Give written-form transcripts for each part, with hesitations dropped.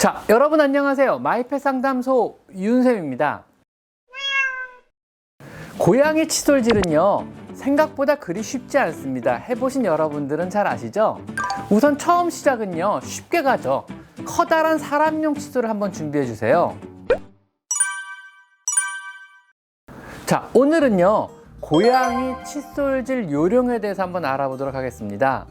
자, 여러분 안녕하세요. 마이펫 상담소 윤쌤입니다. 고양이 칫솔질은요, 생각보다 그리 쉽지 않습니다. 해보신 여러분들은 잘 아시죠? 우선 처음 시작은요, 쉽게 가죠. 커다란 사람용 칫솔을 한번 준비해 주세요. 자, 오늘은요, 고양이 칫솔질 요령에 대해서 한번 알아보도록 하겠습니다.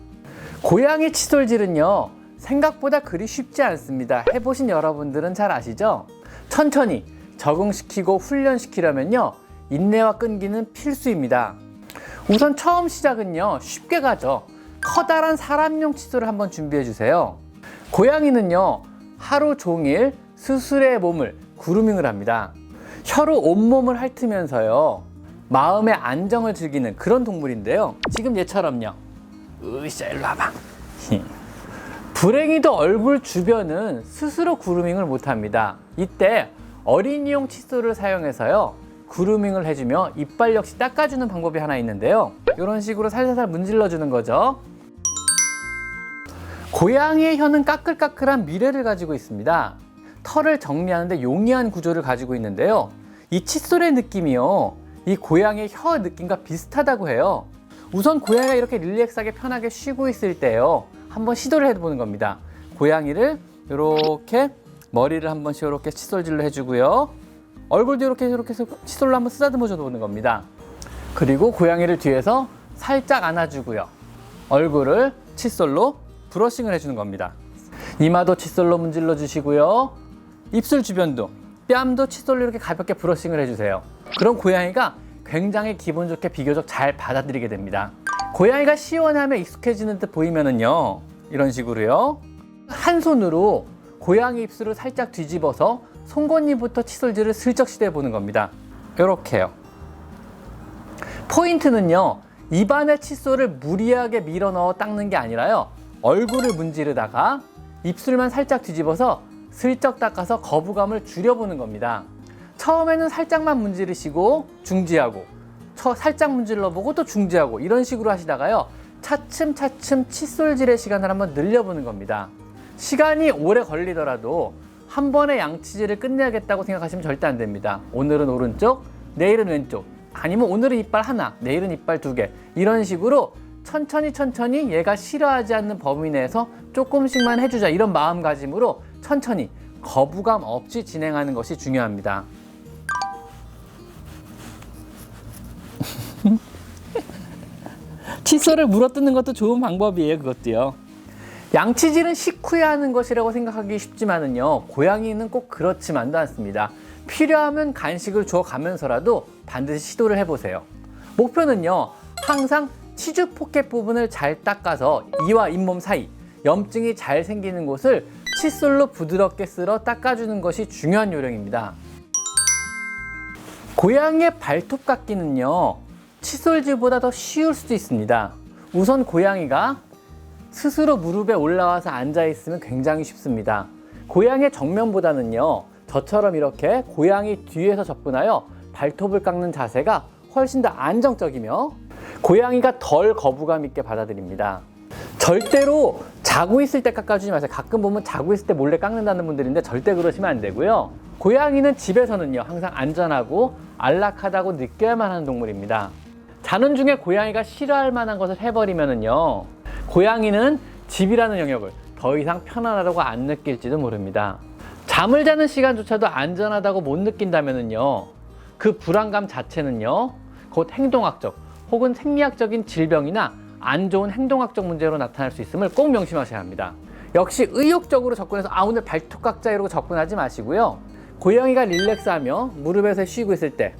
고양이 칫솔질은요, 생각보다 그리 쉽지 않습니다. 해보신 여러분들은 잘 아시죠? 천천히 적응시키고 훈련시키려면요, 인내와 끈기는 필수입니다. 우선 처음 시작은요, 쉽게 가죠. 커다란 사람용 칫솔을 한번 준비해 주세요. 고양이는요, 하루 종일 스스로의 몸을 그루밍을 합니다. 혀로 온몸을 핥으면서요, 마음의 안정을 즐기는 그런 동물인데요. 지금 얘처럼요. 으쌰, 일로 와봐. 불행히도 얼굴 주변은 스스로 그루밍을 못합니다. 이때 어린이용 칫솔을 사용해서요, 그루밍을 해주며 이빨 역시 닦아주는 방법이 하나 있는데요. 이런 식으로 살살살 문질러주는 거죠. 고양이의 혀는 까끌까끌한 미뢰를 가지고 있습니다. 털을 정리하는데 용이한 구조를 가지고 있는데요. 이 칫솔의 느낌이요, 이 고양이의 혀 느낌과 비슷하다고 해요. 우선 고양이가 이렇게 릴렉스하게 편하게 쉬고 있을 때요, 한번 시도를 해보는 겁니다. 고양이를 이렇게 머리를 한 번씩 이렇게 칫솔질로 해주고요, 얼굴도 이렇게 칫솔로 한번 쓰다듬어 보는 겁니다. 그리고 고양이를 뒤에서 살짝 안아주고요, 얼굴을 칫솔로 브러싱을 해주는 겁니다. 이마도 칫솔로 문질러 주시고요, 입술 주변도, 뺨도 칫솔로 이렇게 가볍게 브러싱을 해주세요. 그럼 고양이가 굉장히 기분 좋게 비교적 잘 받아들이게 됩니다. 고양이가 시원하며 익숙해지는 듯 보이면은요, 이런 식으로요, 한 손으로 고양이 입술을 살짝 뒤집어서 송곳니부터 칫솔질을 슬쩍 시도해 보는 겁니다. 이렇게요. 포인트는요, 입안에 칫솔을 무리하게 밀어 넣어 닦는 게 아니라요, 얼굴을 문지르다가 입술만 살짝 뒤집어서 슬쩍 닦아서 거부감을 줄여보는 겁니다. 처음에는 살짝만 문지르시고 중지하고, 살짝 문질러보고 또 중지하고, 이런 식으로 하시다가요, 차츰차츰 칫솔질의 시간을 한번 늘려보는 겁니다. 시간이 오래 걸리더라도 한 번에 양치질을 끝내야겠다고 생각하시면 절대 안 됩니다. 오늘은 오른쪽, 내일은 왼쪽, 아니면 오늘은 이빨 하나, 내일은 이빨 2개, 이런 식으로 천천히 얘가 싫어하지 않는 범위 내에서 조금씩만 해주자, 이런 마음가짐으로 천천히 거부감 없이 진행하는 것이 중요합니다. 칫솔을 물어뜯는 것도 좋은 방법이에요. 그것도요. 양치질은 식후에 하는 것이라고 생각하기 쉽지만은요, 고양이는 꼭 그렇지만도 않습니다. 필요하면 간식을 줘가면서라도 반드시 시도를 해보세요. 목표는요, 항상 치주 포켓 부분을 잘 닦아서 이와 잇몸 사이, 염증이 잘 생기는 곳을 칫솔로 부드럽게 쓸어 닦아주는 것이 중요한 요령입니다. 고양이의 발톱 깎기는요, 칫솔질보다 더 쉬울 수도 있습니다. 우선 고양이가 스스로 무릎에 올라와서 앉아있으면 굉장히 쉽습니다. 고양이의 정면보다는요, 저처럼 이렇게 고양이 뒤에서 접근하여 발톱을 깎는 자세가 훨씬 더 안정적이며 고양이가 덜 거부감 있게 받아들입니다. 절대로 자고 있을 때 깎아주지 마세요. 가끔 보면 자고 있을 때 몰래 깎는다는 분들인데 절대 그러시면 안 되고요. 고양이는 집에서는요, 항상 안전하고 안락하다고 느껴야만 하는 동물입니다. 자는 중에 고양이가 싫어할 만한 것을 해버리면은요, 고양이는 집이라는 영역을 더 이상 편안하다고 안 느낄지도 모릅니다. 잠을 자는 시간조차도 안전하다고 못 느낀다면은요, 그 불안감 자체는요, 곧 행동학적 혹은 생리학적인 질병이나 안 좋은 행동학적 문제로 나타날 수 있음을 꼭 명심하셔야 합니다. 역시 의욕적으로 접근해서 오늘 발톱 깎자 이러고 접근하지 마시고요, 고양이가 릴렉스하며 무릎에서 쉬고 있을 때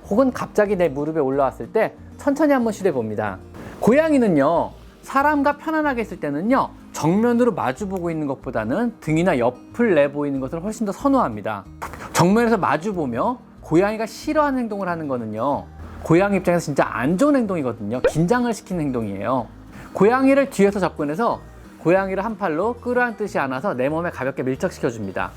혹은 갑자기 내 무릎에 올라왔을 때 천천히 한번 시도해 봅니다. 고양이는요, 사람과 편안하게 있을 때는요, 정면으로 마주보고 있는 것보다는 등이나 옆을 내보이는 것을 훨씬 더 선호합니다. 정면에서 마주보며 고양이가 싫어하는 행동을 하는 거는요, 고양이 입장에서 진짜 안 좋은 행동이거든요. 긴장을 시키는 행동이에요. 고양이를 뒤에서 접근해서 고양이를 한 팔로 끌어안듯이 안아서 내 몸에 가볍게 밀착시켜 줍니다.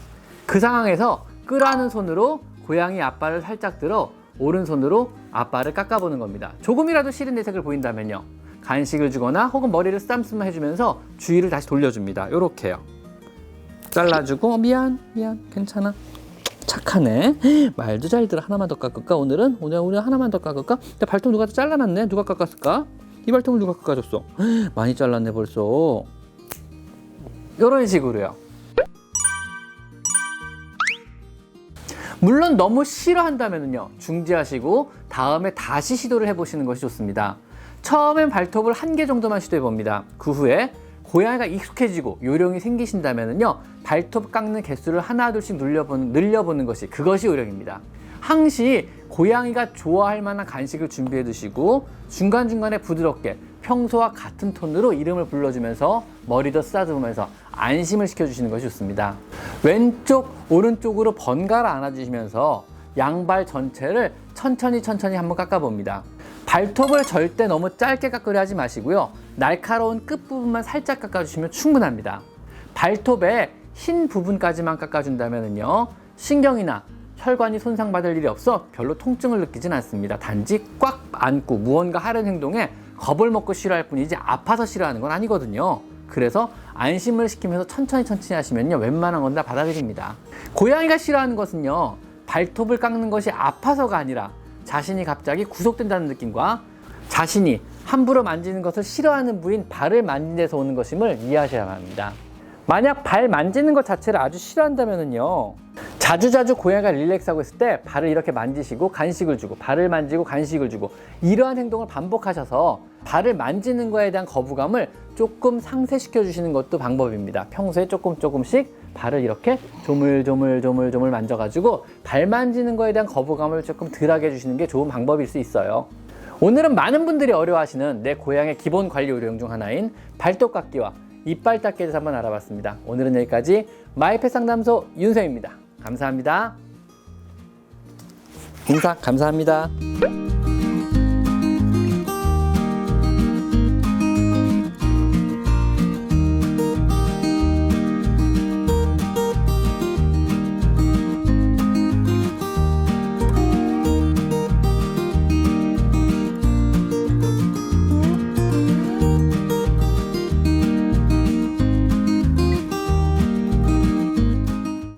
그 상황에서 끌어안은 손으로 고양이 앞발을 살짝 들어 오른손으로 앞발을 깎아보는 겁니다. 조금이라도 싫은 내색을 보인다면요, 간식을 주거나 혹은 머리를 쓰담쓰담 해주면서 주의를 다시 돌려줍니다. 요렇게요. 잘라주고 미안 괜찮아. 착하네. 말도 잘 들어. 하나만 더 깎을까? 오늘 하나만 더 깎을까? 근데 발톱 누가 잘라놨네. 누가 깎았을까? 이 발톱을 누가 깎아줬어? 많이 잘랐네 벌써. 이런 식으로요. 물론 너무 싫어한다면요 중지하시고 다음에 다시 시도를 해보시는 것이 좋습니다. 처음엔 발톱을 1개 정도만 시도해 봅니다. 그 후에 고양이가 익숙해지고 요령이 생기신다면요 발톱 깎는 개수를 하나둘씩 늘려보는 것이 그것이 요령입니다. 항시 고양이가 좋아할 만한 간식을 준비해 두시고 중간중간에 부드럽게 평소와 같은 톤으로 이름을 불러주면서 머리도 쓰다듬으면서 안심을 시켜주시는 것이 좋습니다. 왼쪽 오른쪽으로 번갈아 안아주시면서 양발 전체를 천천히 한번 깎아봅니다. 발톱을 절대 너무 짧게 깎으려 하지 마시고요 날카로운 끝부분만 살짝 깎아주시면 충분합니다. 발톱의 흰 부분까지만 깎아준다면요 신경이나 혈관이 손상받을 일이 없어 별로 통증을 느끼진 않습니다. 단지 꽉 안고 무언가 하려는 행동에 겁을 먹고 싫어할 뿐이지 아파서 싫어하는 건 아니거든요. 그래서 안심을 시키면서 천천히 하시면요 웬만한 건 다 받아들입니다. 고양이가 싫어하는 것은요 발톱을 깎는 것이 아파서가 아니라 자신이 갑자기 구속된다는 느낌과 자신이 함부로 만지는 것을 싫어하는 부인 발을 만진 데서 오는 것임을 이해하셔야 합니다. 만약 발 만지는 것 자체를 아주 싫어한다면요 자주 고양이가 릴렉스하고 있을 때 발을 이렇게 만지시고 간식을 주고 발을 만지고 간식을 주고 이러한 행동을 반복하셔서 발을 만지는 거에 대한 거부감을 조금 상쇄시켜 주시는 것도 방법입니다. 평소에 조금씩 발을 이렇게 조물조물 만져가지고 발 만지는 거에 대한 거부감을 조금 덜하게 해주시는 게 좋은 방법일 수 있어요. 오늘은 많은 분들이 어려워하시는 내 고양이의 기본 관리 요령 중 하나인 발톱 깎기와 이빨 닦기에 대해서 한번 알아봤습니다. 오늘은 여기까지 마이펫 상담소 윤쌤입니다. 감사합니다. 인사 감사합니다.